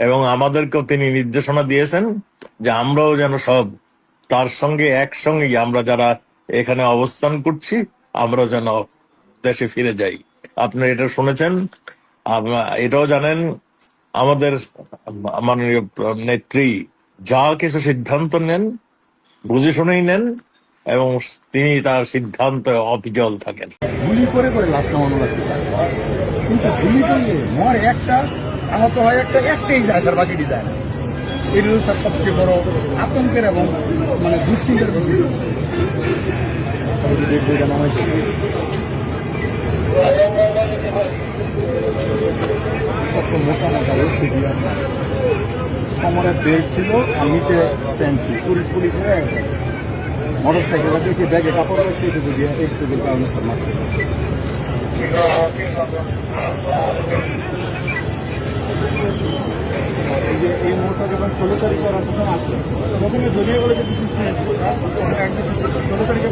এবং আমাদেরকেও তিনি নির্দেশনা দিয়েছেন যে আমরাও যেন সব তার সঙ্গে একসঙ্গে আমরা যারা এখানে অবস্থান করছি আমরা যেন দেশে ফিরে যাই। আপনি এটা শুনেছেন, এটাও জানেন আমাদের মাননীয় নেত্রী যা কিছু সিদ্ধান্ত নেন বুঝে শুনেই নেন এবং তিনি তার সিদ্ধান্ত অবিচল থাকেন। গুলি করে করে লাশ নামানো লাগছে স্যার, কিন্তু গুলি করলে মরে একটা, আহত হয় একটা, একটাই যায় স্যার, বাকিটি যায় না। এগুলো স্যার সবচেয়ে বড় আতঙ্কের এবং মানে দুশ্চিন্তার বিষয়। কত মোটা মোটা রশ্মি দিয়ে আছে, কোমরের বেল্ট ছিল আর নিচে প্যান্ট ছিল, পুরি করে মোটর সাইকেলটা দেখে ব্যাগে কাপড় রয়েছে, এটুকু দিয়ে একটুকুর কারণে স্যার মারছে। এই মুহূর্তে যখন 16 তারিখ করার কথা আসে তখন দলীয় বলে যে 16 তারিখে